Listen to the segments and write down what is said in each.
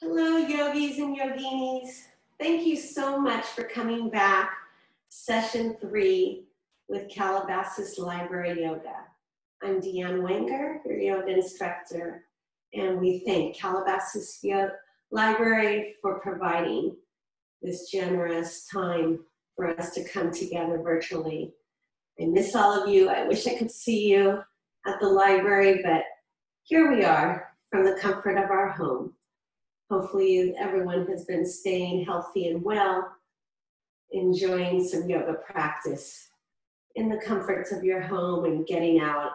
Hello, yogis and yoginis. Thank you so much for coming back. Session 3 with Calabasas Library Yoga. I'm Deanne Wenger, your yoga instructor, and we thank Calabasas Library for providing this generous time for us to come together virtually. I miss all of you. I wish I could see you at the library, but here we are from the comfort of our home. Hopefully everyone has been staying healthy and well, enjoying some yoga practice in the comforts of your home and getting out,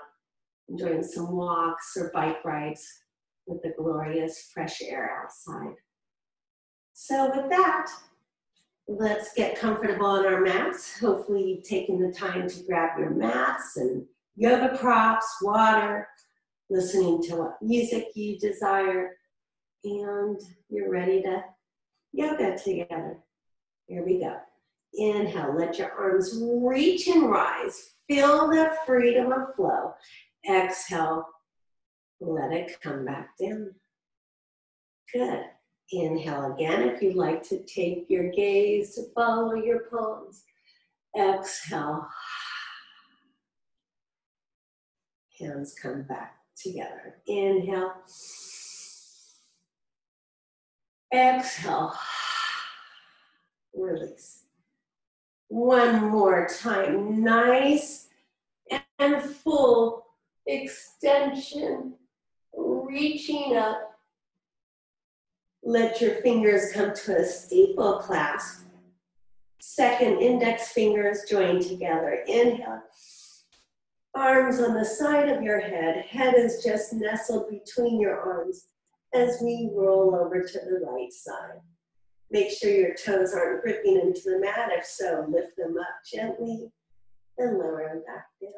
enjoying some walks or bike rides with the glorious fresh air outside. So with that, let's get comfortable on our mats. Hopefully you've taken the time to grab your mats and yoga props, water, listening to what music you desire, and you're ready to yoga together. Here we go. Inhale, let your arms reach and rise. Feel the freedom of flow. Exhale, let it come back down. Good. Inhale again if you'd like to take your gaze to follow your palms. Exhale. Hands come back together. Inhale. Exhale. Release. One more time. Nice and full extension. Reaching up. Let your fingers come to a steeple clasp. Second index fingers join together. Inhale. Arms on the side of your head. Head is just nestled between your arms as we roll over to the right side. Make sure your toes aren't gripping into the mat. If so, lift them up gently and lower them back down.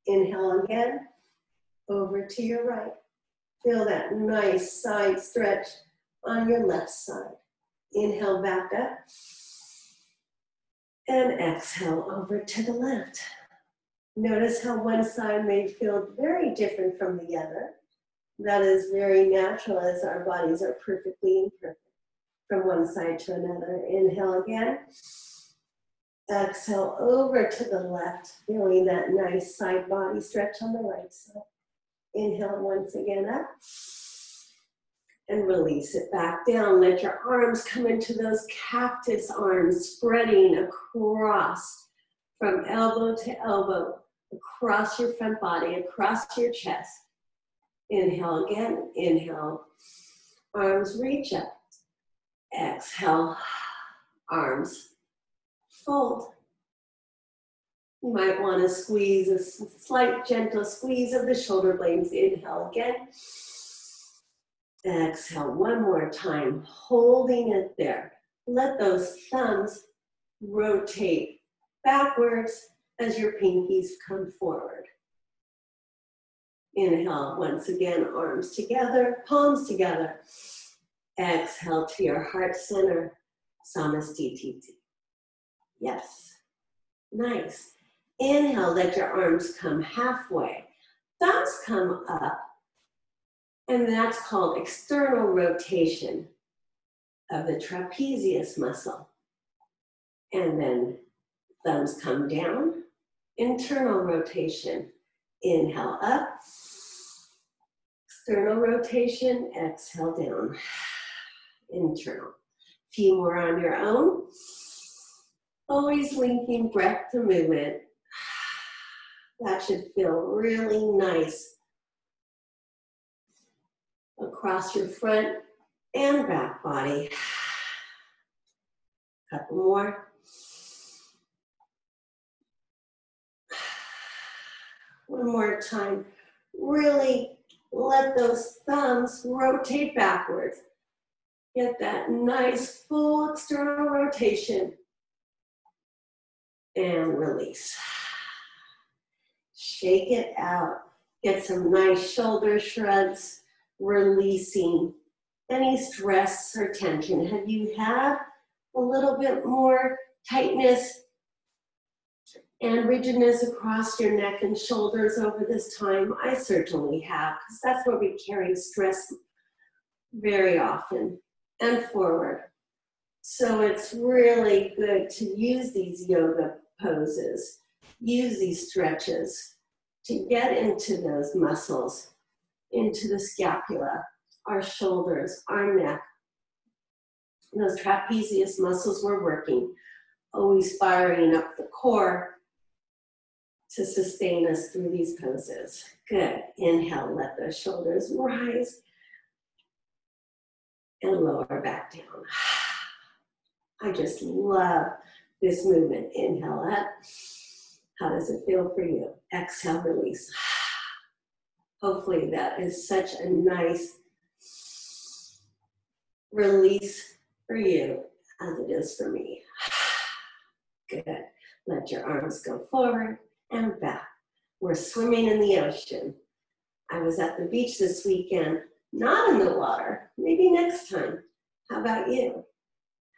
Inhale again, over to your right. Feel that nice side stretch on your left side. Inhale back up and exhale over to the left. Notice how one side may feel very different from the other. That is very natural as our bodies are perfectly imperfect from one side to another. Inhale again. Exhale over to the left, feeling that nice side body stretch on the right side. Inhale once again up and release it back down. Let your arms come into those cactus arms, spreading across from elbow to elbow, across your front body, across your chest. Inhale again, inhale, arms reach up. Exhale, arms fold. You might want to squeeze, a slight gentle squeeze of the shoulder blades. Inhale again. Exhale one more time, holding it there. Let those thumbs rotate backwards as your pinkies come forward. Inhale, once again, arms together, palms together. Exhale to your heart center, Samastiti. Yes, nice. Inhale, let your arms come halfway. Thumbs come up, and that's called external rotation of the trapezius muscle. And then thumbs come down, internal rotation. Inhale up, external rotation, exhale down, internal. Few more on your own. Always linking breath to movement. That should feel really nice across your front and back body. Couple more. One more time. Really let those thumbs rotate backwards. Get that nice full external rotation. And release. Shake it out. Get some nice shoulder shrugs, releasing any stress or tension. Have you had a little bit more tightness and rigidness across your neck and shoulders over this time? I certainly have, because that's where we carry stress very often. and forward. So it's really good to use these yoga poses, use these stretches to get into those muscles, into the scapula, our shoulders, our neck. Those trapezius muscles we're working, always firing up the core to sustain us through these poses. Good. Inhale, let those shoulders rise and lower back down. I just love this movement. Inhale up. How does it feel for you? Exhale, release. Hopefully that is such a nice release for you as it is for me. Good. Let your arms go forward and back. We're swimming in the ocean. I was at the beach this weekend, not in the water. Maybe next time. How about you?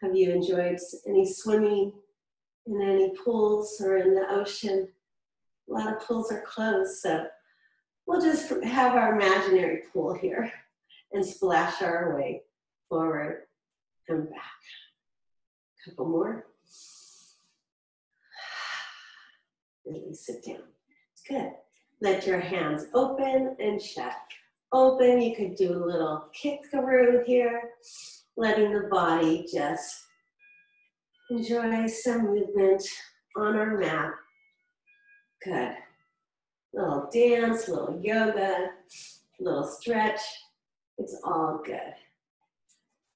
Have you enjoyed any swimming in any pools or in the ocean? A lot of pools are closed, so we'll just have our imaginary pool here and splash our way forward and back. A couple more. Release it down. Good. Let your hands open and shut. Open, you could do a little kick-a-roo here, letting the body just enjoy some movement on our mat. Good. Little dance, little yoga, little stretch. It's all good.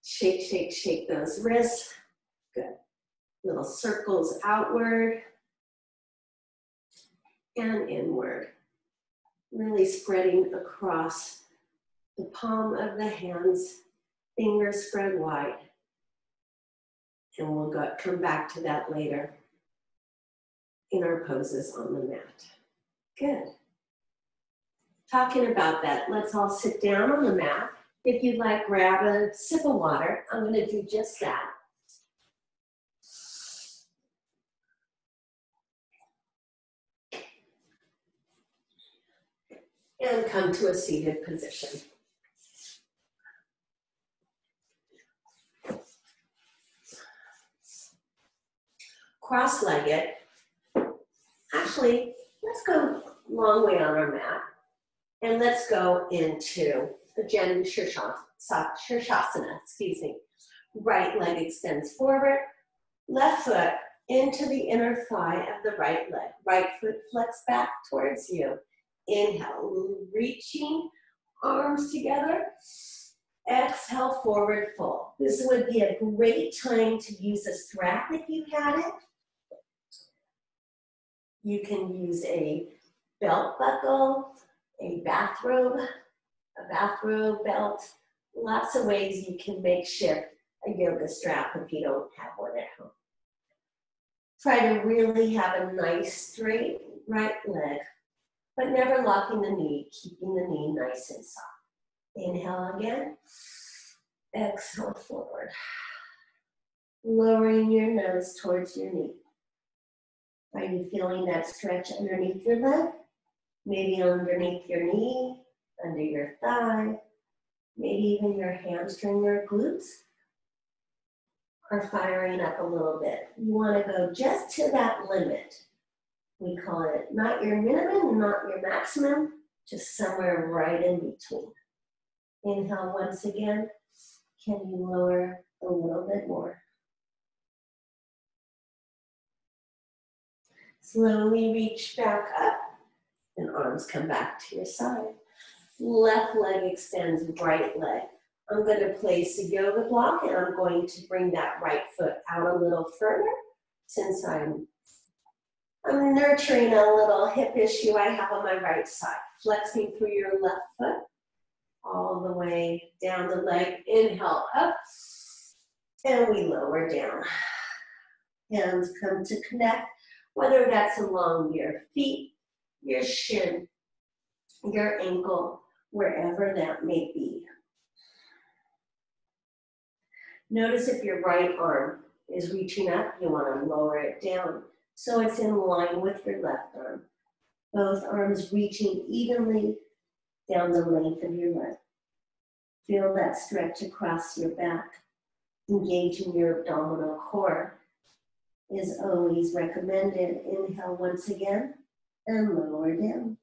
Shake, shake, shake those wrists. Good. Little circles outward and inward. Really spreading across the palm of the hands, fingers spread wide. And we'll come back to that later in our poses on the mat. Good. Talking about that, let's all sit down on the mat. If you'd like, grab a sip of water. I'm going to do just that. And come to a seated position. Cross-legged. Actually, let's go long way on our mat. And let's go into the Shirshasana, excuse me. Right leg extends forward. Left foot into the inner thigh of the right leg. Right foot flex back towards you. Inhale, reaching arms together. Exhale, forward fold. This would be a great time to use a strap if you had it. You can use a belt buckle, a bathrobe belt. Lots of ways you can makeshift a yoga strap if you don't have one at home. Try to really have a nice straight right leg, but never locking the knee, keeping the knee nice and soft. Inhale again. Exhale forward. Lowering your nose towards your knee. Are you feeling that stretch underneath your leg? Maybe underneath your knee, under your thigh, maybe even your hamstring or glutes are firing up a little bit. You want to go just to that limit. We call it not your minimum, not your maximum, just somewhere right in between. Inhale once again. Can you lower a little bit more? Slowly reach back up and arms come back to your side. Left leg extends, right leg. I'm going to place a yoga block and I'm going to bring that right foot out a little further since I'm nurturing a little hip issue I have on my right side. Flexing through your left foot all the way down the leg. Inhale up and we lower down. Hands come to connect, whether that's along your feet, your shin, your ankle, wherever that may be. Notice if your right arm is reaching up, you want to lower it down so it's in line with your left arm. Both arms reaching evenly down the length of your leg. Feel that stretch across your back, Engaging your abdominal core is always recommended. Inhale once again and lower down.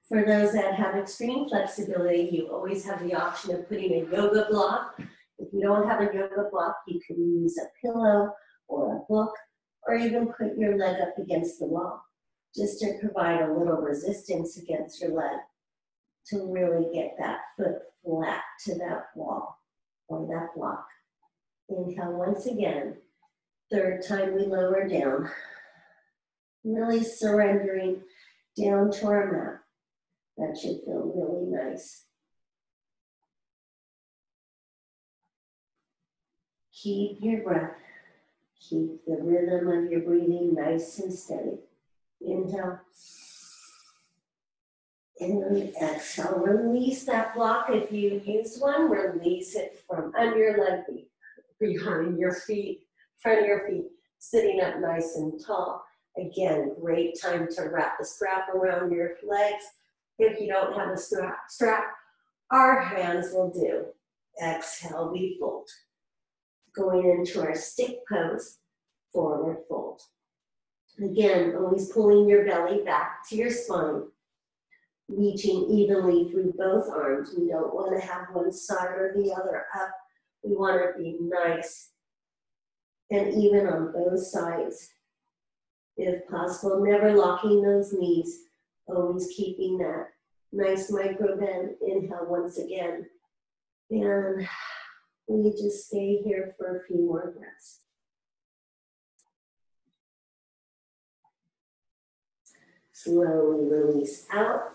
For those that have extreme flexibility, you always have the option of putting a yoga block. If you don't have a yoga block, you can use a pillow or a book, or even put your leg up against the wall, just to provide a little resistance against your leg to really get that foot flat to that wall or that block. Inhale once again. Third time we lower down, really surrendering down to our mat. That should feel really nice. Keep your breath. Keep the rhythm of your breathing nice and steady. Inhale. And exhale. Release that block. If you use one, release it from under your leg, behind your feet, front of your feet, sitting up nice and tall. Again, great time to wrap the strap around your legs. If you don't have a strap, our hands will do. Exhale, we fold. Going into our stick pose, forward fold. Again, always pulling your belly back to your spine, reaching evenly through both arms. We don't want to have one side or the other up. We want to be nice and even on both sides. If possible, never locking those knees, always keeping that nice micro bend. Inhale once again. And we just stay here for a few more breaths. Slowly release out.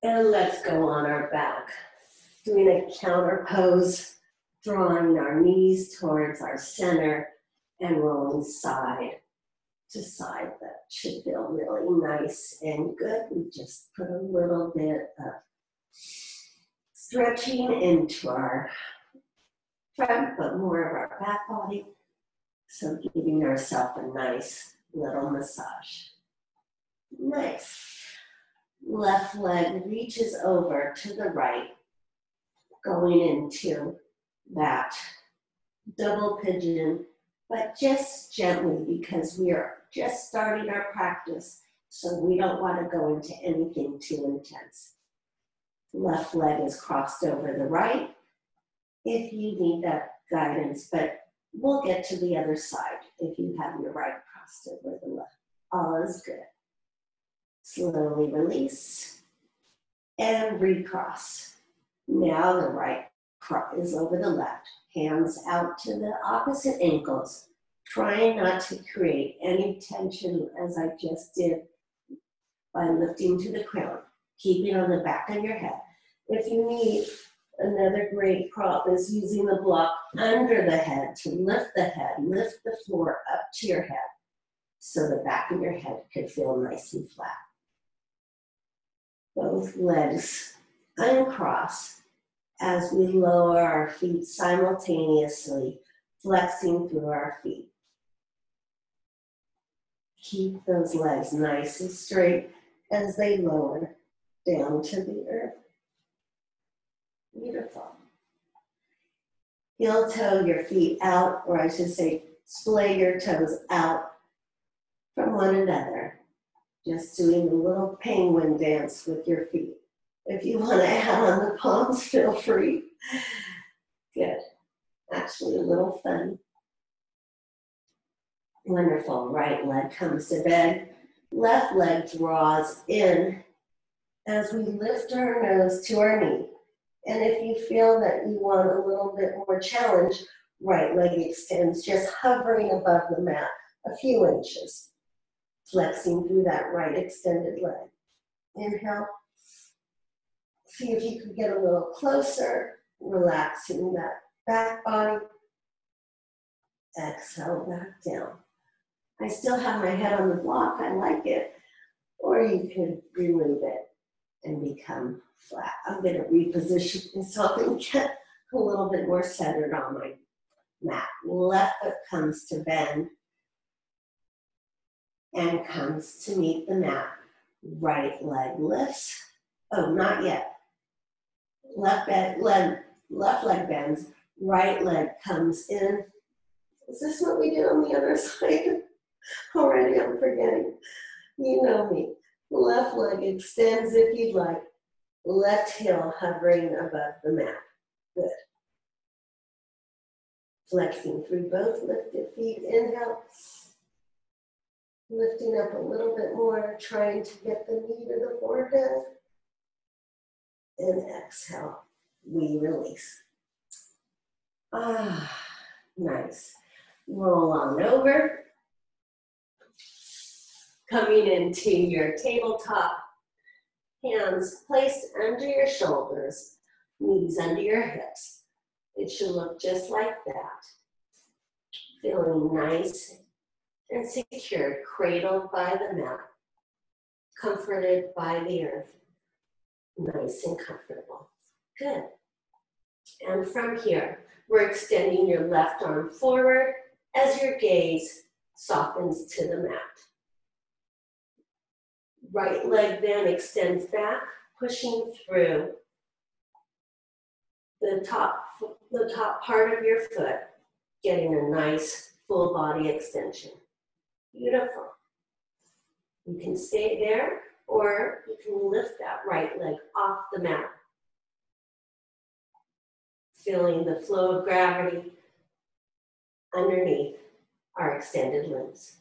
And let's go on our back. Doing a counter pose, drawing our knees towards our center and rolling side to side. That should feel really nice and good. We just put a little bit of stretching into our front, but more of our back body. So giving ourselves a nice little massage. Nice. Left leg reaches over to the right, going into that double pigeon, but just gently because we are just starting our practice, so we don't want to go into anything too intense. Left leg is crossed over the right if you need that guidance, but we'll get to the other side if you have your right crossed over the left. All is good. Slowly release and recross. Now the right is over the left. Hands out to the opposite ankles. Trying not to create any tension as I just did by lifting to the crown. Keeping on the back of your head. If you need, another great prop is using the block under the head to lift the head, lift the floor up to your head so the back of your head could feel nice and flat. Both legs uncross as we lower our feet simultaneously, flexing through our feet. Keep those legs nice and straight as they lower down to the earth. Beautiful. Heel toe your feet out, or I should say, splay your toes out from one another. Just doing a little penguin dance with your feet. If you want to add on the palms, feel free. Good. Actually, a little fun. Wonderful. Right leg comes to bed. Left leg draws in as we lift our nose to our knee. And if you feel that you want a little bit more challenge, right leg extends, just hovering above the mat a few inches. Flexing through that right extended leg. Inhale. See if you can get a little closer, relaxing that back body. Exhale back down. I still have my head on the block, I like it. Or you could remove it and become flat. I'm going to reposition myself and get a little bit more centered on my mat. Left foot comes to bend and comes to meet the mat. Right leg lifts. Oh, not yet. Left leg bends, right leg comes in. Is this what we did on the other side? Already I'm forgetting. You know me. Left leg extends if you'd like. Left heel hovering above the mat. Good. Flexing through both lifted feet. Inhale. Lifting up a little bit more, trying to get the knee to the forehead. And exhale. We release. Ah, nice. Roll on over. Coming into your tabletop. Hands placed under your shoulders, knees under your hips. It should look just like that. Feeling nice and secure, cradled by the mat, comforted by the earth. Nice and comfortable. Good. And from here, we're extending your left arm forward as your gaze softens to the mat. Right leg then extends back, pushing through the top part of your foot, getting a nice full body extension. Beautiful. You can stay there, or you can lift that right leg off the mat. Feeling the flow of gravity underneath our extended limbs.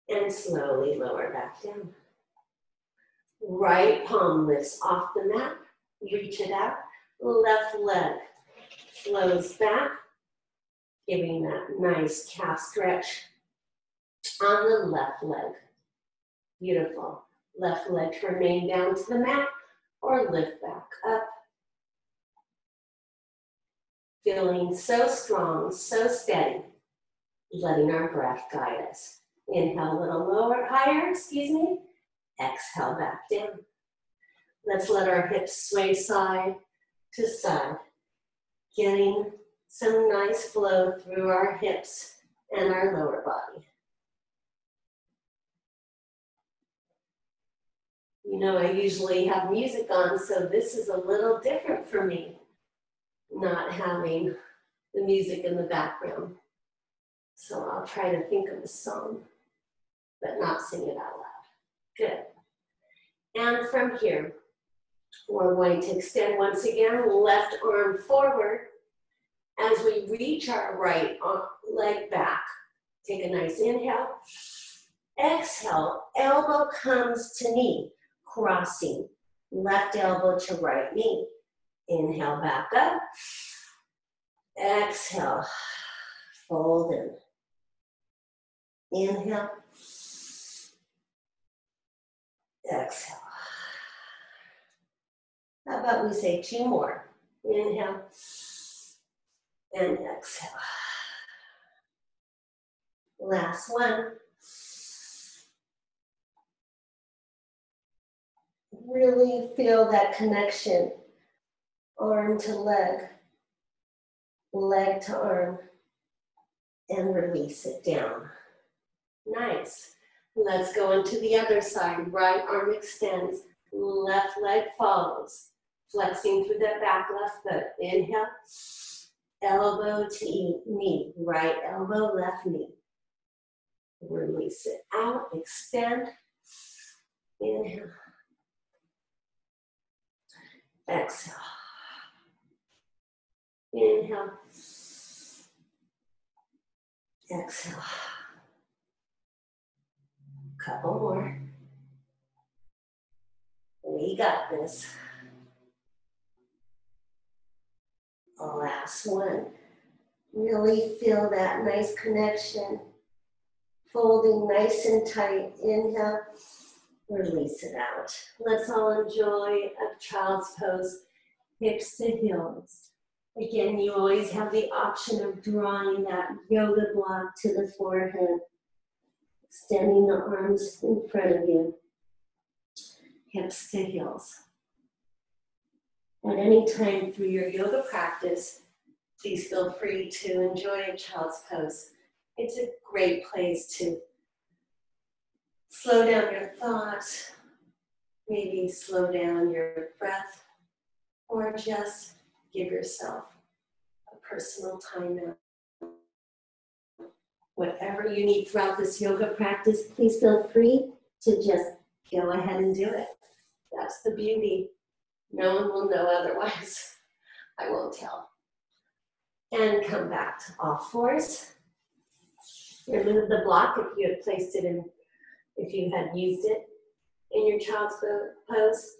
And slowly lower back down. Right palm lifts off the mat, reach it out. Left leg flows back, giving that nice calf stretch on the left leg. Beautiful. Left leg to remain down to the mat or lift back up. Feeling so strong, so steady, letting our breath guide us. Inhale a little lower, higher, Exhale back down. Let's let our hips sway side to side, getting some nice flow through our hips and our lower body. You know, I usually have music on, so this is a little different for me, not having the music in the background. So I'll try to think of a song, but not sing it out loud. Good. And from here, we're going to extend once again, left arm forward as we reach our right leg back. Take a nice inhale. Exhale, elbow comes to knee, crossing left elbow to right knee. Inhale back up. Exhale, fold in. Inhale. Exhale. How about we say 2 more? Inhale and exhale. Last one. Really feel that connection, arm to leg, leg to arm, and release it down. Nice. Let's go into the other side. Right arm extends, left leg follows. Flexing through that back left foot. Inhale, elbow to knee, right elbow, left knee. Release it out, extend. Inhale. Exhale. Inhale. Exhale. Couple more. We got this. Last one. Really feel that nice connection. Folding nice and tight. Inhale. Release it out. Let's all enjoy a child's pose, hips to heels. Again, you always have the option of drawing that yoga block to the forehead, extending the arms in front of you, hips to heels. At any time through your yoga practice, please feel free to enjoy a child's pose. It's a great place to slow down your thoughts, maybe slow down your breath, or just give yourself a personal time out. Whatever you need throughout this yoga practice, please feel free to just go ahead and do it. That's the beauty. No one will know otherwise. I won't tell. And come back to all fours. Remove the block if you had placed it in, if you had used it in your child's pose.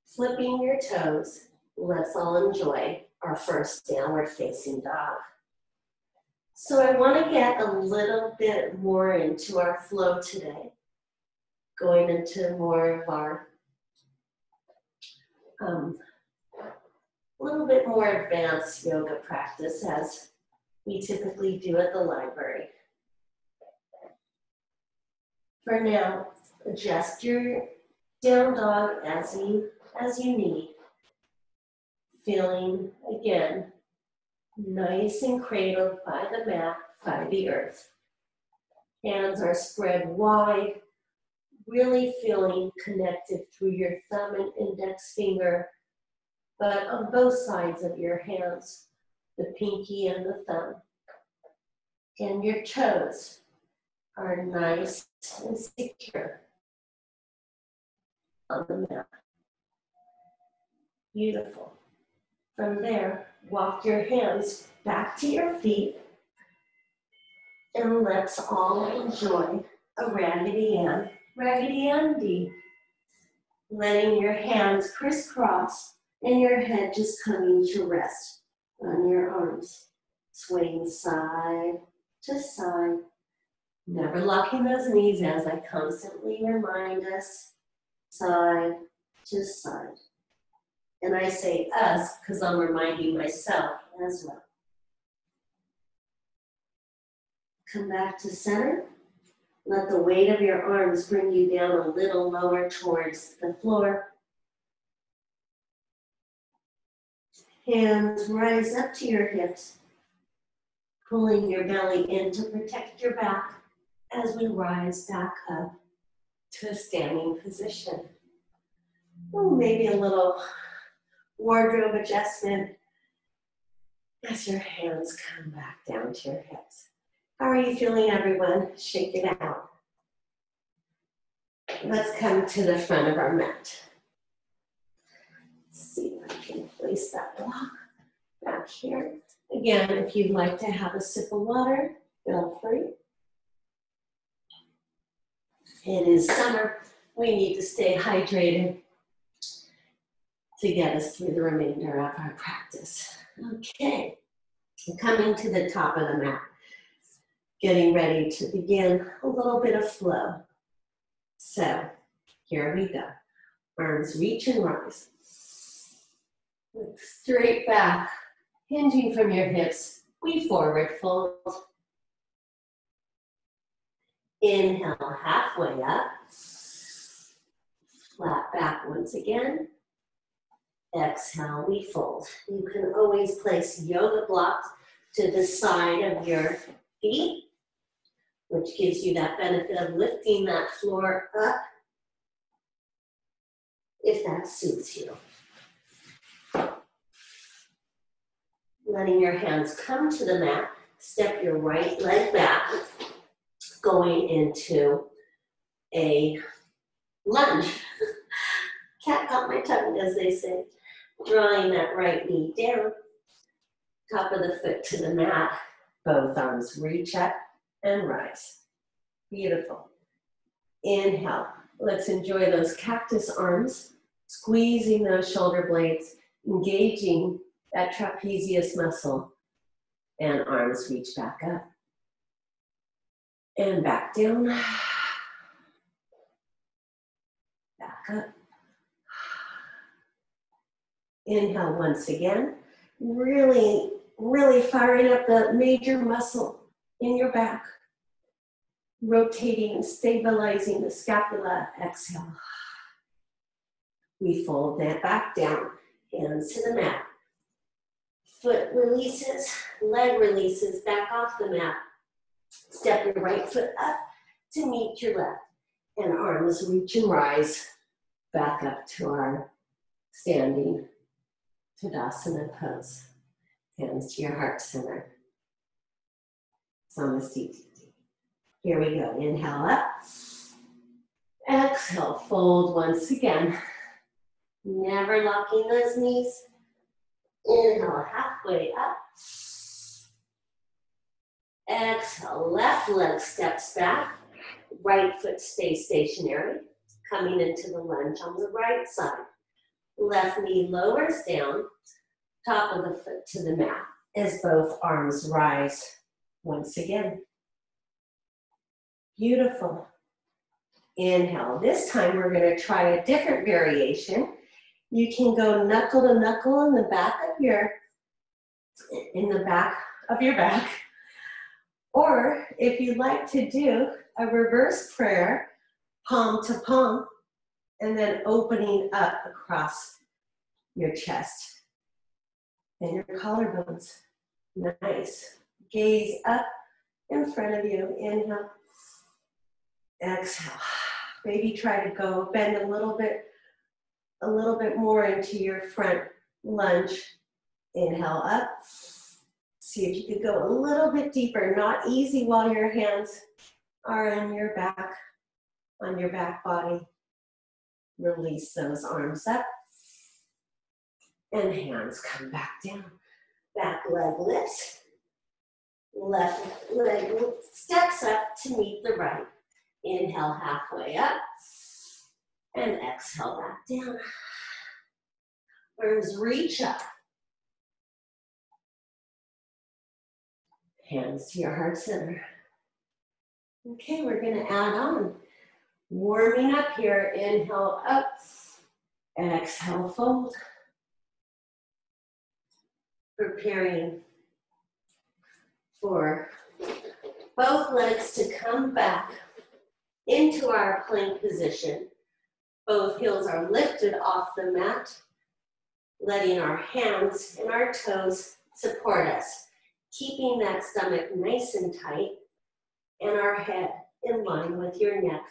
Flipping your toes. Let's all enjoy our first downward facing dog. So I want to get a little bit more into our flow today, going into more of our little bit more advanced yoga practice as we typically do at the library. For now, adjust your down dog as you need. Feeling, again, nice and cradled by the mat, by the earth. Hands are spread wide, really feeling connected through your thumb and index finger, but on both sides of your hands, the pinky and the thumb. And your toes are nice and secure on the mat. Beautiful. From there, walk your hands back to your feet, and let's all enjoy a Raggedy Andy. Letting your hands crisscross and your head just coming to rest on your arms. Swaying side to side. Never locking those knees, as I constantly remind us, side to side. And I say us because I'm reminding myself as well. Come back to center. Let the weight of your arms bring you down a little lower towards the floor. Hands rise up to your hips, pulling your belly in to protect your back as we rise back up to a standing position. Oh, maybe a little wardrobe adjustment as your hands come back down to your hips. How are you feeling, everyone? Shake it out. Let's come to the front of our mat. Let's see if I can place that block back here. Again, if you'd like to have a sip of water, feel free. It is summer. We need to stay hydrated to get us through the remainder of our practice. Okay, coming to the top of the mat, getting ready to begin a little bit of flow. So here we go. Arms reach and rise. Look straight back, hinging from your hips. We forward fold. Inhale, halfway up. Flat back once again. Exhale, we fold. You can always place yoga blocks to the side of your feet, which gives you that benefit of lifting that floor up if that suits you. Letting your hands come to the mat, step your right leg back, going into a lunge. Cat got my tongue, as they say. Drawing that right knee down, top of the foot to the mat, both arms reach up and rise. Beautiful. Inhale. Let's enjoy those cactus arms, squeezing those shoulder blades, engaging that trapezius muscle, and arms reach back up. And back down. Back up. Inhale once again. Really firing up the major muscle in your back. Rotating and stabilizing the scapula. Exhale. We fold that back down. Hands to the mat. Foot releases, leg releases back off the mat. Step your right foot up to meet your left. And arms reach and rise back up to our standing Tadasana pose. Hands to your heart center. Samasthiti. Here we go. Inhale up. Exhale, fold once again. Never locking those knees. Inhale, halfway up. Exhale, left leg steps back. Right foot stays stationary. Coming into the lunge on the right side. Left knee lowers down. Top of the foot to the mat as both arms rise once again. Beautiful. Inhale. This time we're going to try a different variation. You can go knuckle to knuckle in the back of your back. Or if you'd like to do a reverse prayer, palm to palm, and then opening up across your chest and your collarbones. Nice. Gaze up in front of you. Inhale. Exhale. Maybe try to go bend a little bit more into your front lunge. Inhale up. See if you could go a little bit deeper. Not easy while your hands are on your back body. Release those arms up. And hands come back down. Back leg lifts. Left leg steps up to meet the right. Inhale halfway up. And exhale back down. Arms reach up. Hands to your heart center. Okay, we're going to add on. Warming up here. Inhale up. Exhale, fold. Preparing for both legs to come back into our plank position. Both heels are lifted off the mat, letting our hands and our toes support us, keeping that stomach nice and tight and our head in line with your neck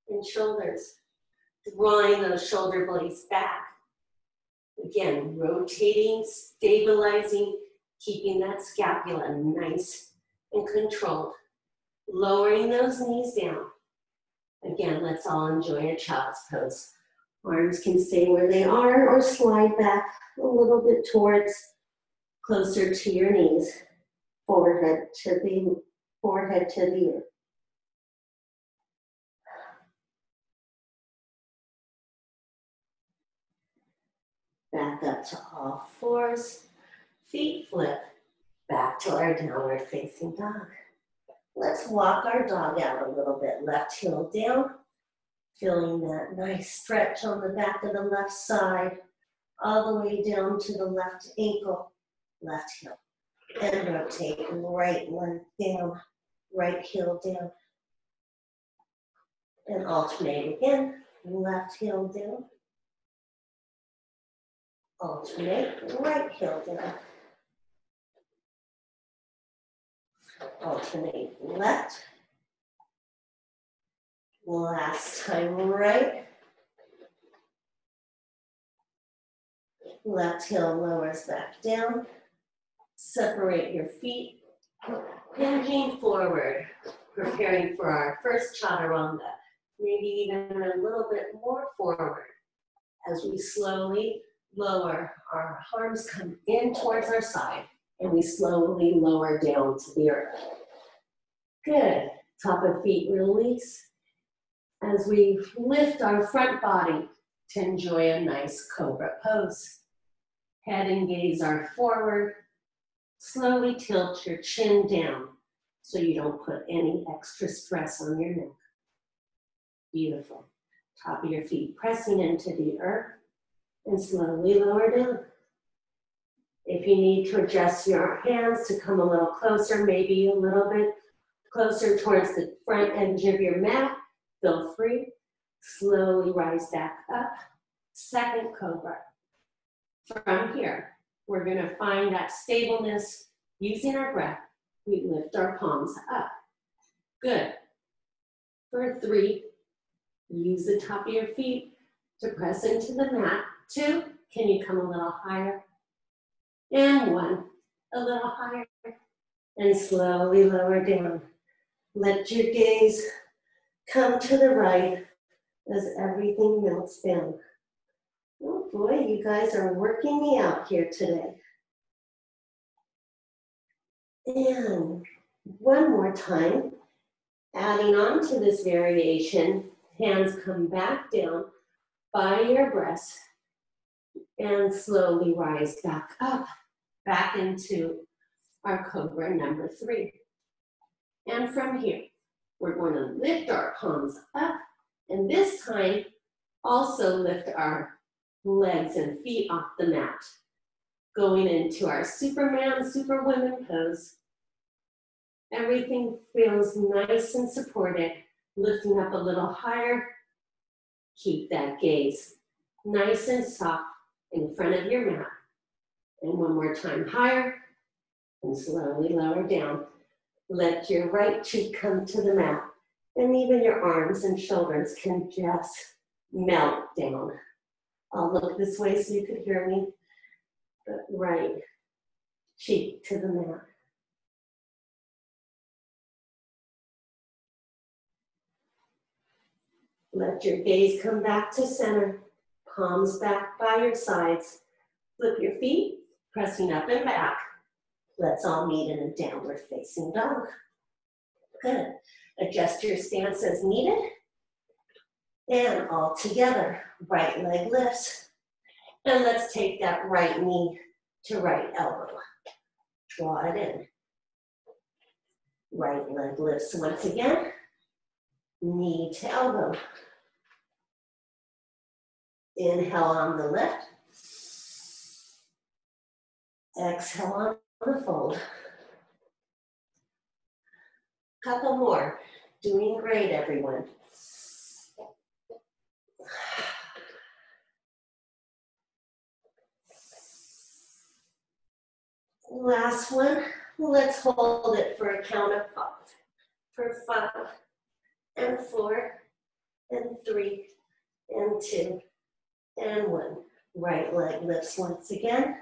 and shoulders. Drawing those shoulder blades back. Again, rotating, stabilizing, keeping that scapula nice and controlled. Lowering those knees down. Again, let's all enjoy a child's pose. Arms can stay where they are or slide back a little bit towards, closer to your knees. Forehead to the earth. Back up to all fours. Feet flip. Back to our downward facing dog. Let's walk our dog out a little bit. Left heel down. Feeling that nice stretch on the back of the left side. All the way down to the left ankle. Left heel. And rotate. Right leg down. Right heel down. And alternate again. Left heel down. Alternate, right heel down. Alternate, left. Last time, right. Left heel lowers back down. Separate your feet. Hinging forward. Preparing for our first chaturanga. Maybe even a little bit more forward. As we slowly lower, our arms come in towards our side, and we slowly lower down to the earth. Good. Top of feet release. As we lift our front body to enjoy a nice Cobra Pose. Head and gaze are forward. Slowly tilt your chin down so you don't put any extra stress on your neck. Beautiful. Top of your feet pressing into the earth. And slowly lower down. If you need to adjust your hands to come a little closer, maybe a little bit closer towards the front edge of your mat, feel free. Slowly rise back up. Second cobra. From here, we're going to find that stableness using our breath. We lift our palms up. Good. For 3, use the top of your feet to press into the mat. 2, can you come a little higher? And one, a little higher. And slowly lower down. Let your gaze come to the right as everything melts down. Oh boy, you guys are working me out here today. And one more time, adding on to this variation, hands come back down by your breast and slowly rise back up, back into our Cobra number 3. And from here, we're going to lift our palms up, and this time also lift our legs and feet off the mat, going into our Superman, Superwoman pose. Everything feels nice and supported, lifting up a little higher. Keep that gaze nice and soft in front of your mat. And one more time, higher, and slowly lower down. Let your right cheek come to the mat, and even your arms and shoulders can just melt down. I'll look this way so you could hear me. But right cheek to the mat. Let your gaze come back to center, palms back by your sides. Flip your feet, pressing up and back. Let's all meet in a downward facing dog. Good. Adjust your stance as needed. And all together, right leg lifts. And let's take that right knee to right elbow. Draw it in. Right leg lifts once again. Knee to elbow. Inhale on the lift. Exhale on the fold. Couple more. Doing great, everyone. Last one. Let's hold it for a count of 5. For 5, and 4, and 3, and 2, and 1. Right leg lifts once again,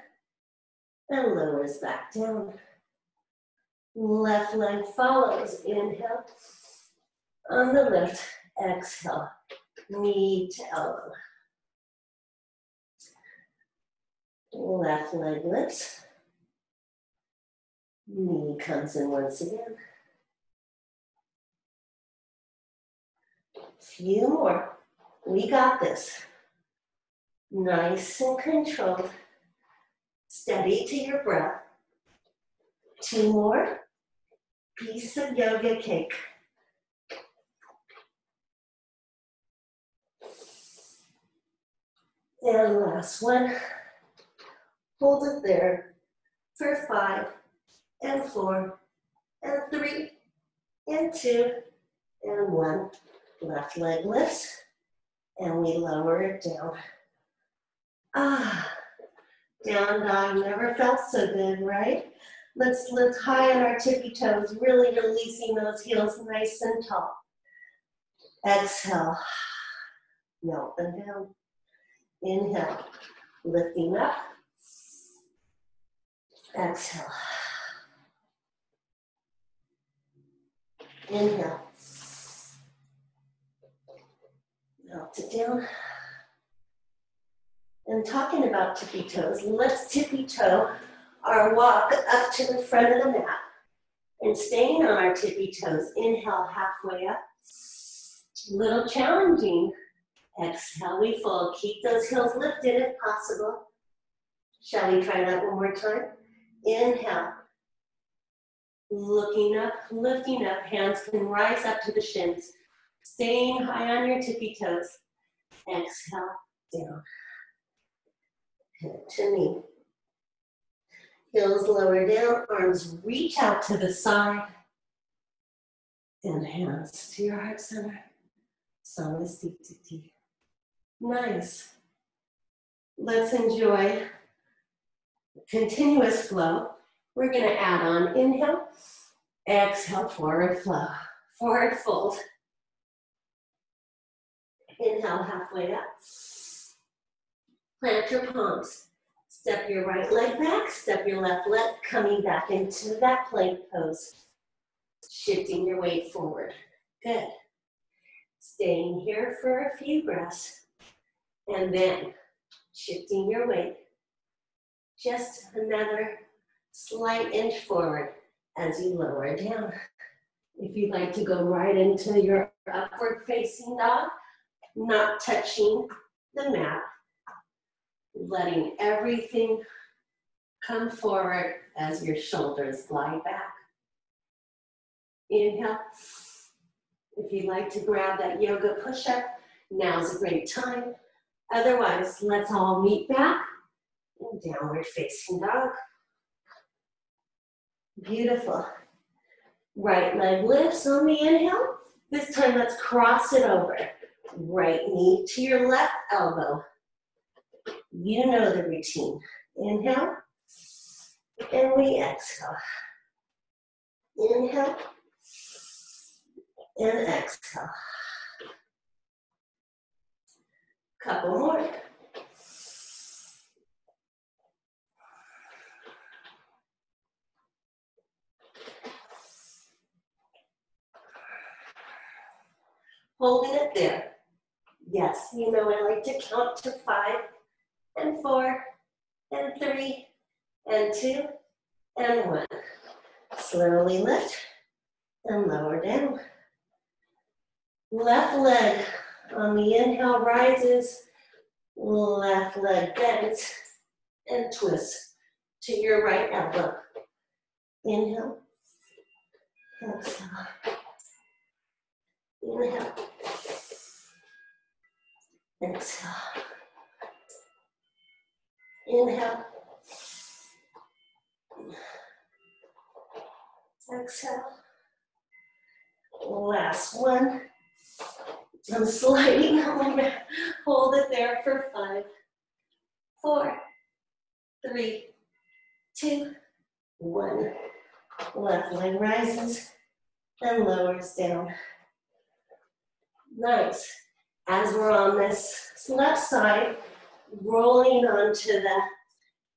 and lowers back down. Left leg follows. Inhale on the lift. Exhale, knee to elbow. Left leg lifts. Knee comes in once again. Few more. We got this. Nice and controlled. Steady to your breath. 2 more. Piece of yoga cake. And last one. Hold it there for 5, and 4, and 3, and 2, and 1. Left leg lifts, and we lower it down. Down dog never felt so good, right? Let's lift high on our tippy toes, really releasing those heels nice and tall. Exhale, melt them down. Inhale, lifting up. Exhale. Inhale. Melt it down. And talking about tippy toes, let's tippy toe our walk up to the front of the mat. And staying on our tippy toes, inhale halfway up. A little challenging. Exhale, we fold. Keep those heels lifted if possible. Shall we try that one more time? Inhale. Looking up, lifting up. Hands can rise up to the shins. Staying high on your tippy toes. Exhale, down. Head to knee. Heels lower down, arms reach out to the side. And hands to your heart center. Samasthiti. Nice. Let's enjoy continuous flow. We're going to add on inhale, exhale, forward flow, forward fold. Inhale halfway up. Plant your palms. Step your right leg back, step your left leg, coming back into that plank pose. Shifting your weight forward. Good. Staying here for a few breaths. And then shifting your weight. Just another slight inch forward as you lower down. If you'd like to go right into your upward facing dog, not touching the mat, letting everything come forward as your shoulders glide back. Inhale. If you'd like to grab that yoga push-up, now's a great time. Otherwise, let's all meet back in downward facing dog. Beautiful. Right leg lifts on the inhale. This time, let's cross it over. Right knee to your left elbow. You know the routine. Inhale, and we exhale. Inhale, and exhale. Couple more. Holding it there. Yes, you know I like to count to 5 and 4 and 3 and 2 and 1. Slowly lift and lower down. Left leg on the inhale rises, left leg bends and twists to your right elbow. Inhale, exhale. Inhale, exhale. Inhale, exhale. Last one. I'm sliding over. Hold it there for 5, 4, 3, 2, 1. Left leg rises and lowers down. Nice. As we're on this left side, rolling onto the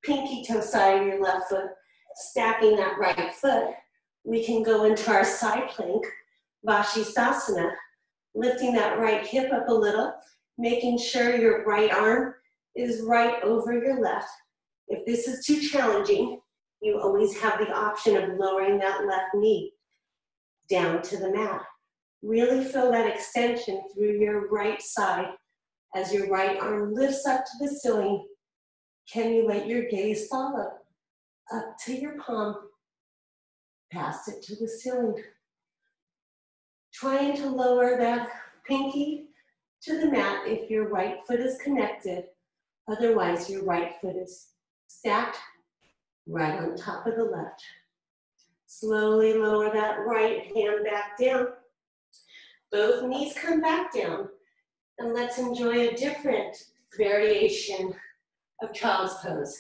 pinky toe side of your left foot, stacking that right foot, we can go into our side plank, Vashisthasana, lifting that right hip up a little, making sure your right arm is right over your left. If this is too challenging, you always have the option of lowering that left knee down to the mat. Really feel that extension through your right side as your right arm lifts up to the ceiling. Can you let your gaze follow up to your palm, past it to the ceiling? Trying to lower that pinky to the mat if your right foot is connected. Otherwise, your right foot is stacked right on top of the left. Slowly lower that right hand back down. Both knees come back down. And let's enjoy a different variation of child's pose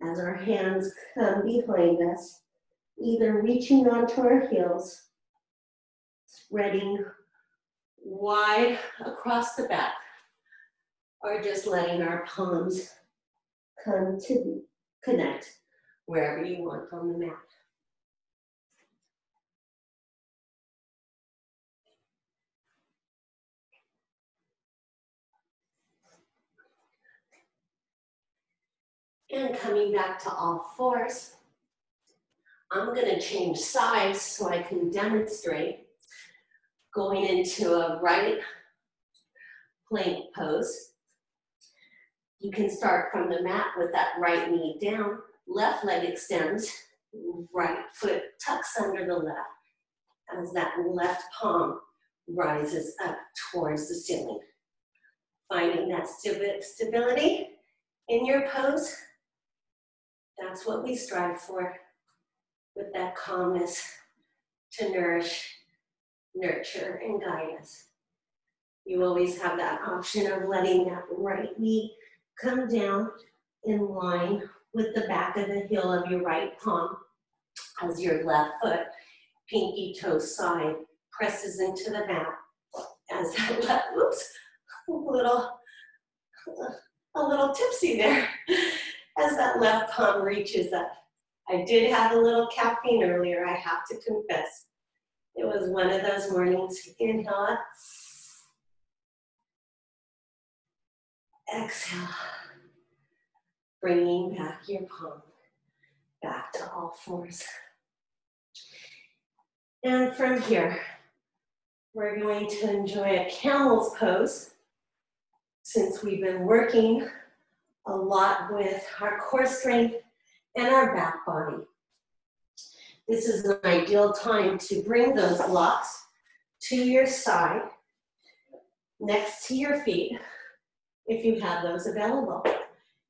as our hands come behind us, either reaching onto our heels, spreading wide across the back, or just letting our palms come to connect wherever you want on the mat. And coming back to all fours, I'm going to change sides so I can demonstrate going into a right plank pose. You can start from the mat with that right knee down, left leg extends, right foot tucks under the left as that left palm rises up towards the ceiling. Finding that stability in your pose, that's what we strive for, with that calmness to nourish, nurture, and guide us. You always have that option of letting that right knee come down in line with the back of the heel of your right palm as your left foot, pinky toe side, presses into the mat. As that left, oops, a little tipsy there. as that left palm reaches up. I did have a little caffeine earlier, I have to confess. It was one of those mornings. Inhale up. Exhale. Bringing back your palm back to all fours. And from here, we're going to enjoy a camel's pose. Since we've been working a lot with our core strength and our back body. This is an ideal time to bring those blocks to your side, next to your feet, if you have those available.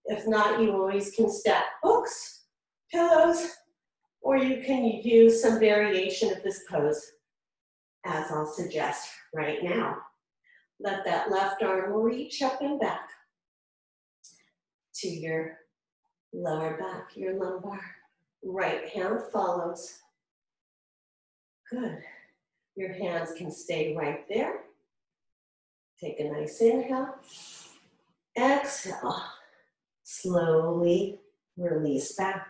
If not, you always can stack books, pillows, or you can use some variation of this pose, as I'll suggest right now. Let that left arm reach up and back to your lower back, your lumbar. Right hand follows. Good. Your hands can stay right there. Take a nice inhale. Exhale. Slowly release back.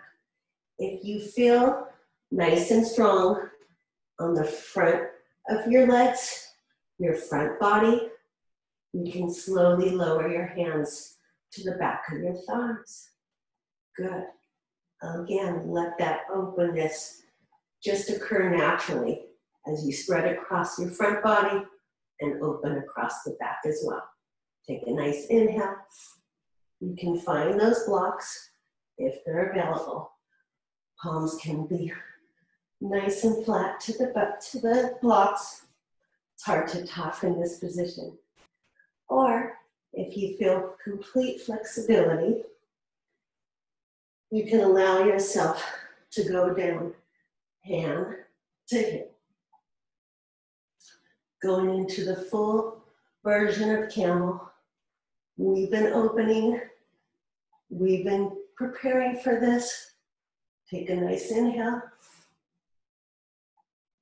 If you feel nice and strong on the front of your legs, your front body, you can slowly lower your hands to the back of your thighs. Good. Again, let that openness just occur naturally as you spread across your front body and open across the back as well. Take a nice inhale. You can find those blocks if they're available. Palms can be nice and flat to the blocks. It's hard to talk in this position. Or if you feel complete flexibility, you can allow yourself to go down hand to hip. Going into the full version of camel. We've been opening, we've been preparing for this. Take a nice inhale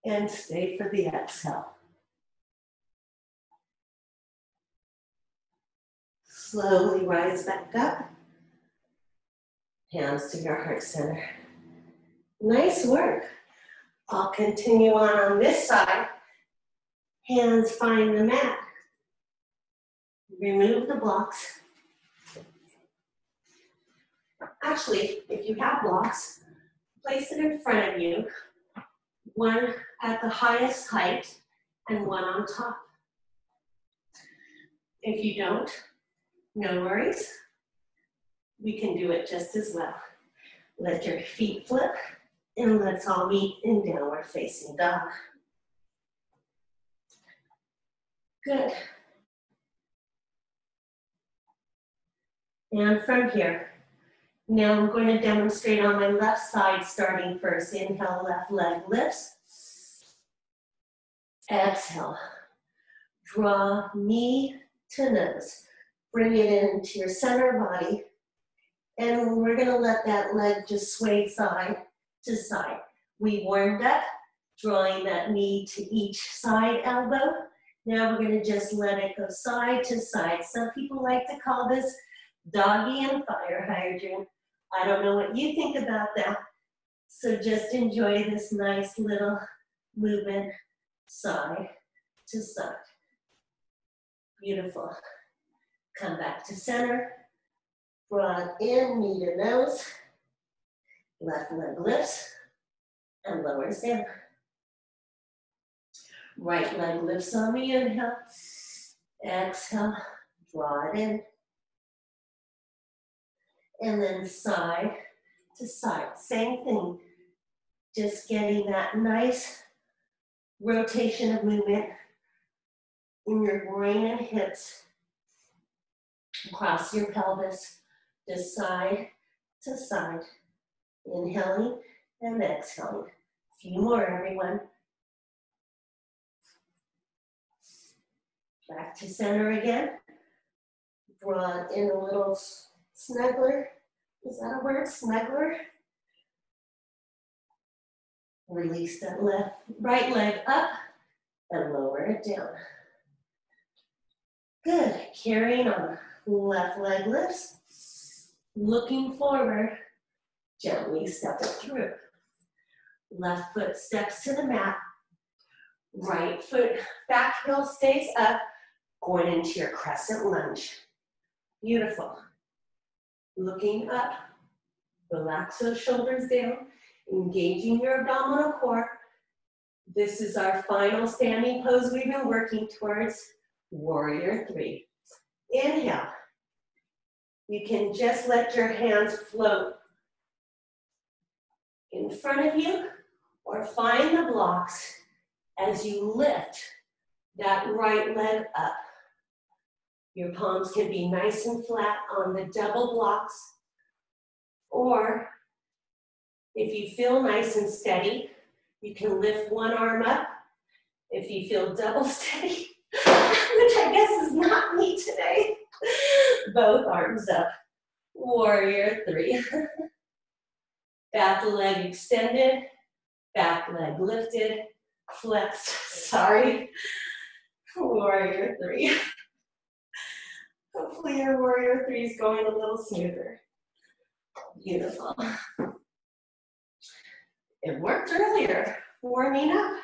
and stay for the exhale. Slowly rise back up. Hands to your heart center. Nice work. I'll continue on this side. Hands find the mat. Remove the blocks. Actually, if you have blocks, place it in front of you. One at the highest height and one on top. If you don't, no worries. We can do it just as well. Let your feet flip and let's all meet in downward facing dog. Good. And from here, now I'm going to demonstrate on my left side, starting first. Inhale, left leg lifts. Exhale. Draw knee to nose. Bring it into your center body. And we're going to let that leg just sway side to side. We warmed up, drawing that knee to each side elbow. Now we're going to just let it go side to side. Some people like to call this doggy and fire hydrant. I don't know what you think about that. So just enjoy this nice little movement side to side. Beautiful. Come back to center. Broad in, knee to nose. Left leg lifts and lowers down. Right leg lifts on the inhale. Exhale, draw it in. And then side to side, same thing. Just getting that nice rotation of movement in your groin and hips, across your pelvis, just side to side. Inhaling and exhaling. A few more, everyone. Back to center again. Draw in a little snuggler. Is that a word? Snuggler? Release that right leg up and lower it down. Good. Carrying on. Left leg lifts. Looking forward, gently step it through. Left foot steps to the mat. Right foot back heel stays up, going into your crescent lunge. Beautiful. Looking up, relax those shoulders down, engaging your abdominal core. This is our final standing pose we've been working towards, Warrior 3. Inhale. You can just let your hands float in front of you or find the blocks as you lift that right leg up. Your palms can be nice and flat on the double blocks, or if you feel nice and steady, you can lift one arm up. If you feel double steady, which I guess is not me today, both arms up. Warrior 3. Back leg extended, back leg lifted, flexed, sorry. Warrior 3. Hopefully your Warrior 3 is going a little smoother. Beautiful. It worked earlier, warming up.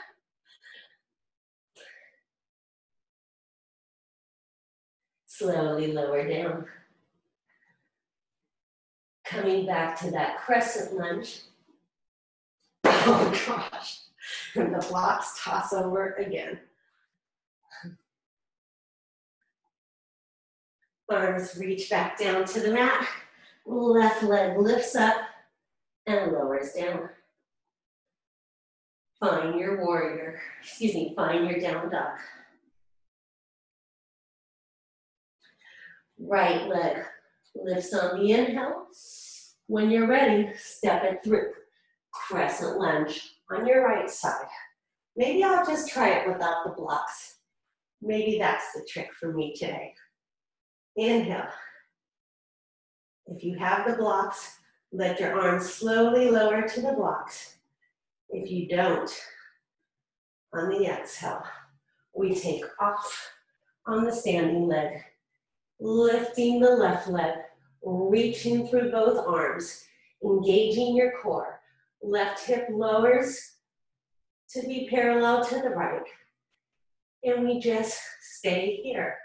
Slowly lower down. Coming back to that crescent lunge. Oh gosh, and the blocks toss over again. Arms reach back down to the mat. Left leg lifts up and lowers down. Find your find your down dog. Right leg lifts on the inhale. When you're ready, step it through. Crescent lunge on your right side. Maybe I'll just try it without the blocks. Maybe that's the trick for me today. Inhale. If you have the blocks, let your arms slowly lower to the blocks. If you don't, on the exhale, we take off on the standing leg, lifting the left leg, reaching through both arms, engaging your core. Left hip lowers to be parallel to the right. And we just stay here.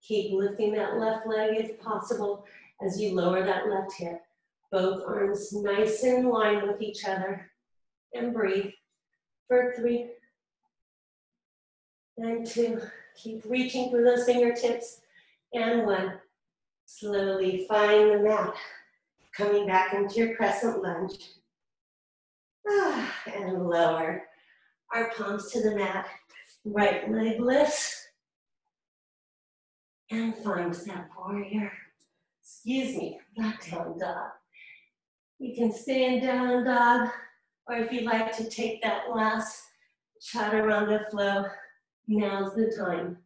Keep lifting that left leg if possible as you lower that left hip. Both arms nice in line with each other. And breathe for 3 and 2. Keep reaching through those fingertips. And 1. Slowly find the mat. Coming back into your crescent lunge. And lower our palms to the mat. Right leg lifts. And finds that warrior. That down dog. You can stay in down dog, or if you'd like to take that last chaturanga flow, now's the time.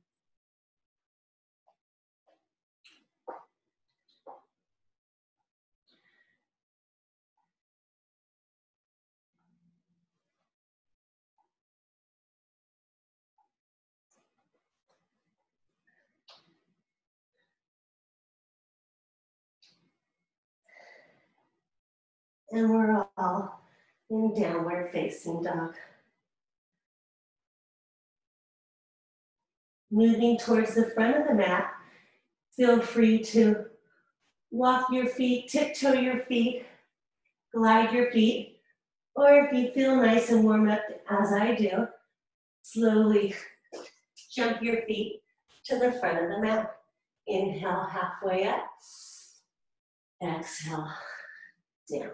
And we're all in downward facing dog. Moving towards the front of the mat, feel free to walk your feet, tiptoe your feet, glide your feet, or if you feel nice and warm up as I do, slowly jump your feet to the front of the mat. Inhale halfway up, exhale down.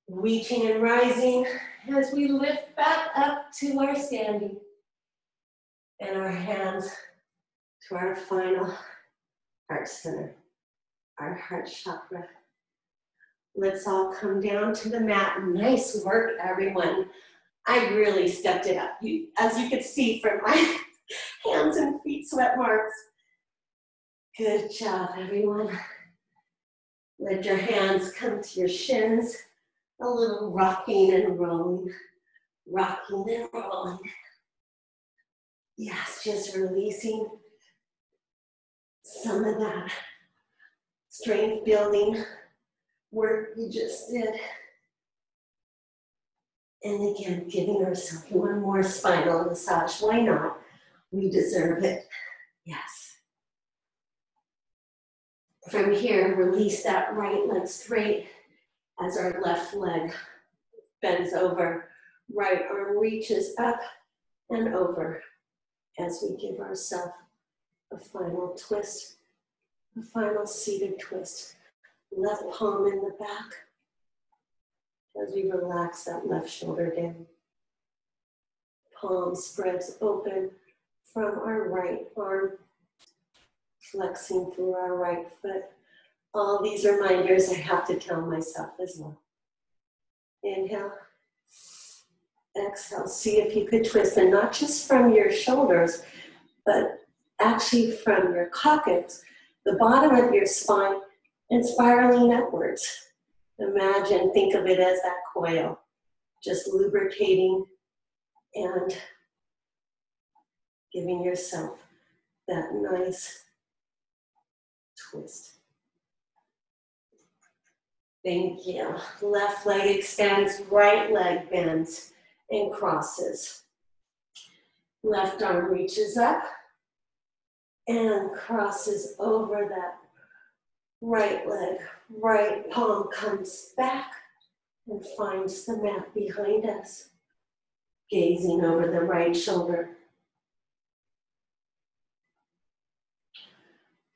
Reaching and rising as we lift back up to our standing and our hands to our final heart center, our heart chakra. Let's all come down to the mat. Nice work, everyone. I really stepped it up. As you could see from my hands and feet sweat marks. Good job, everyone. Let your hands come to your shins. A little rocking and rolling, rocking and rolling. Yes, just releasing some of that strength building work we just did. And again, giving ourselves one more spinal massage. Why not? We deserve it. Yes. From here, release that right leg straight as our left leg bends over. Right arm reaches up and over as we give ourselves a final twist, a final seated twist. Left palm in the back as we relax that left shoulder down. Palm spreads open from our right arm, flexing through our right foot. All these reminders I have to tell myself as well. Inhale. Exhale. See if you could twist, and not just from your shoulders, but actually from your coccyx, the bottom of your spine, and spiraling upwards. Imagine, think of it as that coil, just lubricating and giving yourself that nice twist. Thank you. Left leg extends, right leg bends and crosses. Left arm reaches up and crosses over that right leg. Right palm comes back and finds the mat behind us, gazing over the right shoulder.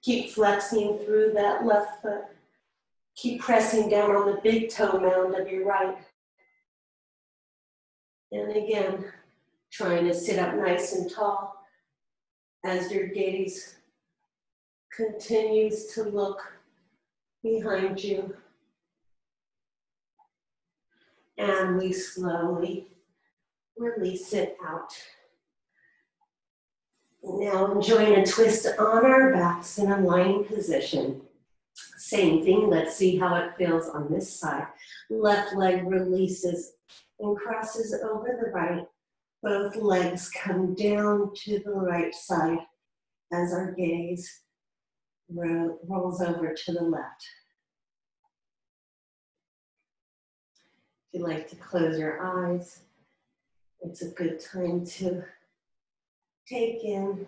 Keep flexing through that left foot. Keep pressing down on the big toe mound of your right. And again, trying to sit up nice and tall as your gaze continues to look behind you. And we slowly release it out. Now enjoying a twist on our backs in a lying position. Same thing, let's see how it feels on this side. Left leg releases and crosses over the right. Both legs come down to the right side as our gaze rolls over to the left. If you'd like to close your eyes, it's a good time to take in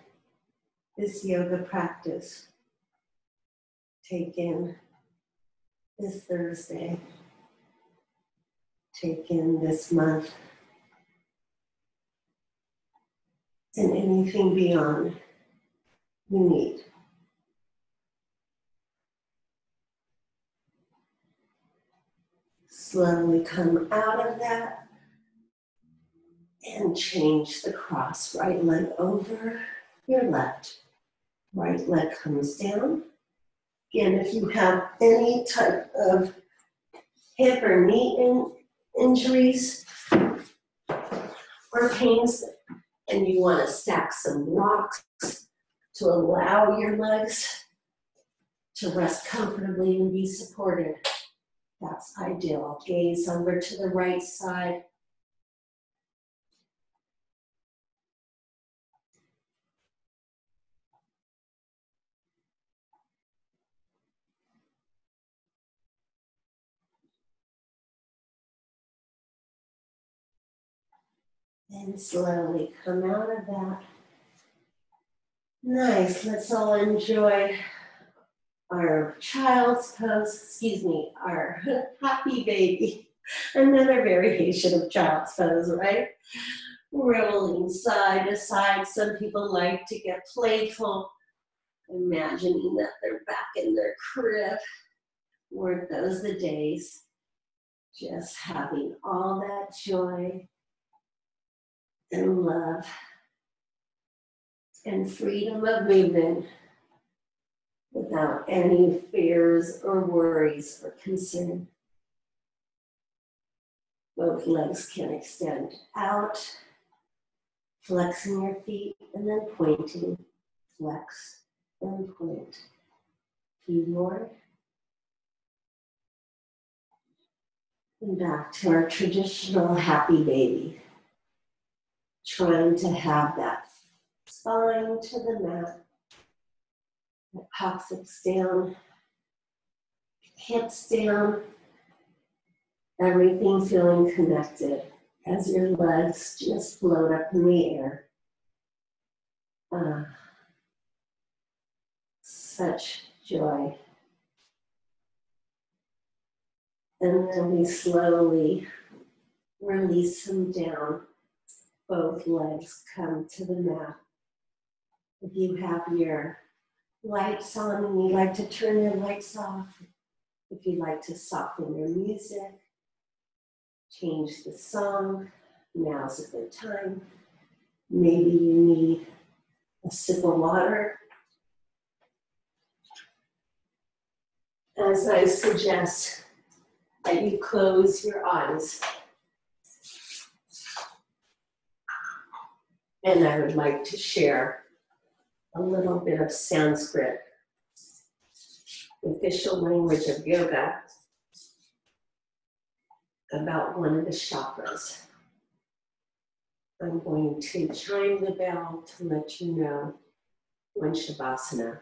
this yoga practice. Take in this Thursday. Take in this month. And anything beyond you need. Slowly come out of that and change the cross. Right leg over your left. Right leg comes down. Again, if you have any type of hip or knee injuries or pains, and you want to stack some blocks to allow your legs to rest comfortably and be supported, that's ideal. Gaze over to the right side. And slowly come out of that. Nice, let's all enjoy our child's pose, our happy baby. Another variation of child's pose, right? Rolling side to side. Some people like to get playful, imagining that they're back in their crib. Weren't those the days? Just having all that joy and love and freedom of movement without any fears or worries or concern. Both legs can extend out, flexing your feet and then pointing. Flex and point. A few more. And back to our traditional happy baby. Trying to have that spine to the mat. The coccyx down, hips down, everything feeling connected as your legs just float up in the air. Such joy. And then we slowly release them down. Both legs come to the mat. If you have your lights on and you like to turn your lights off, if you like to soften your music, change the song, now's a good time. Maybe you need a sip of water. As I suggest that you close your eyes. And I would like to share a little bit of Sanskrit, the official language of yoga, about one of the chakras. I'm going to chime the bell to let you know when Shavasana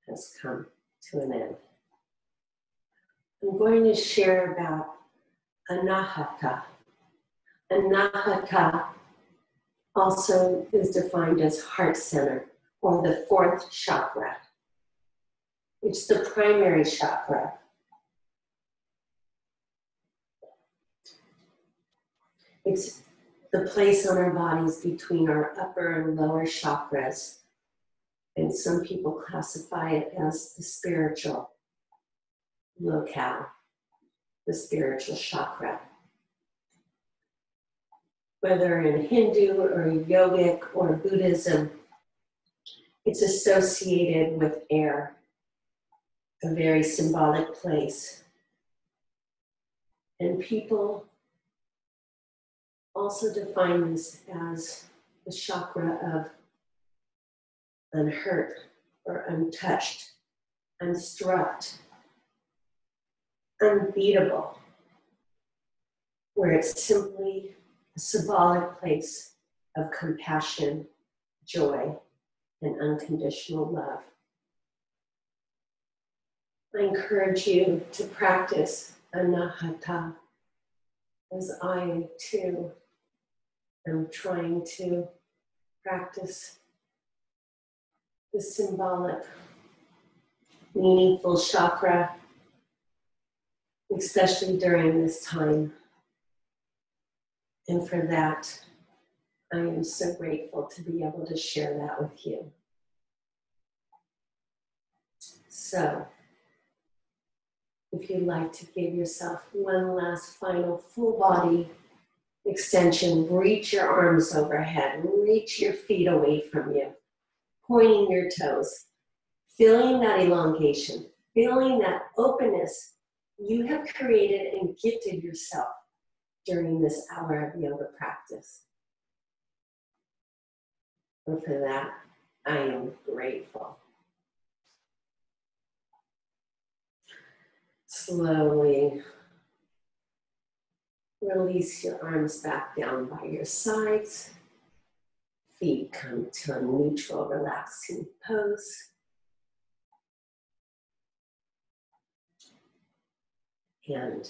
has come to an end. I'm going to share about Anahata. Anahata also is defined as heart center, or the fourth chakra. It's the primary chakra. It's the place on our bodies between our upper and lower chakras. And some people classify it as the spiritual locale, the spiritual chakra. Whether in Hindu or yogic or Buddhism, it's associated with air, a very symbolic place. And people also define this as the chakra of unhurt or untouched, unstruck, unbeatable, where it's simply a symbolic place of compassion, joy, and unconditional love. I encourage you to practice Anahata, as I too am trying to practice the symbolic, meaningful chakra, especially during this time. And for that, I am so grateful to be able to share that with you. So, if you'd like to give yourself one last final full body extension, reach your arms overhead, reach your feet away from you, pointing your toes, feeling that elongation, feeling that openness you have created and gifted yourself during this hour of yoga practice. And for that, I am grateful. Slowly release your arms back down by your sides. Feet come to a neutral, relaxing pose. And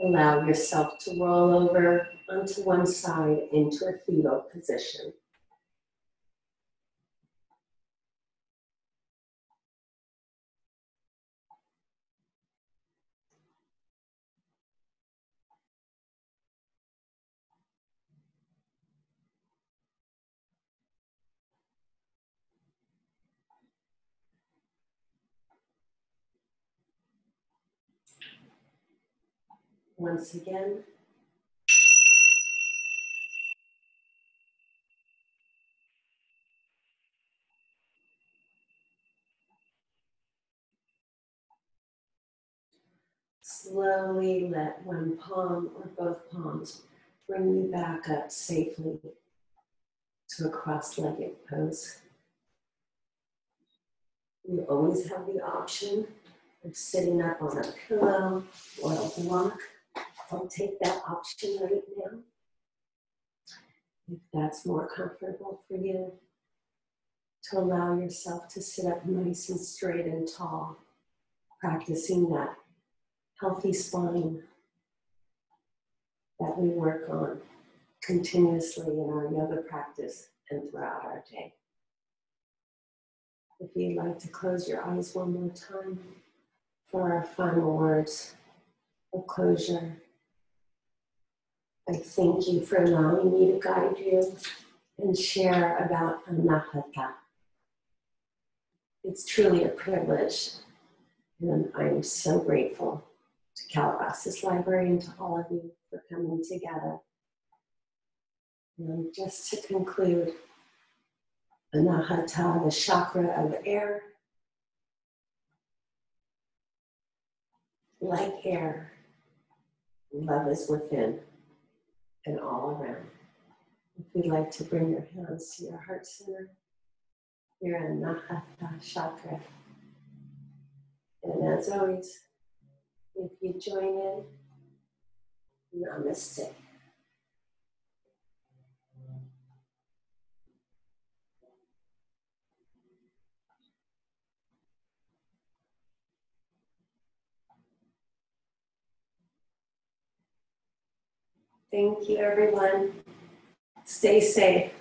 allow yourself to roll over onto one side into a fetal position. Once again, slowly let one palm or both palms bring you back up safely to a cross-legged pose. You always have the option of sitting up on a pillow or a block Don't take that option right now. If that's more comfortable for you, to allow yourself to sit up nice and straight and tall, practicing that healthy spine that we work on continuously in our yoga practice and throughout our day. If you'd like to close your eyes one more time for our final words of closure. I thank you for allowing me to guide you and share about Anahata. It's truly a privilege, and I'm so grateful to Calabasas Library and to all of you for coming together. And just to conclude, Anahata, the chakra of air, like air, love is within and all around. If you'd like to bring your hands to your heart center, your Anahata chakra. And as always, if you join in, namaste. Thank you, everyone. Stay safe.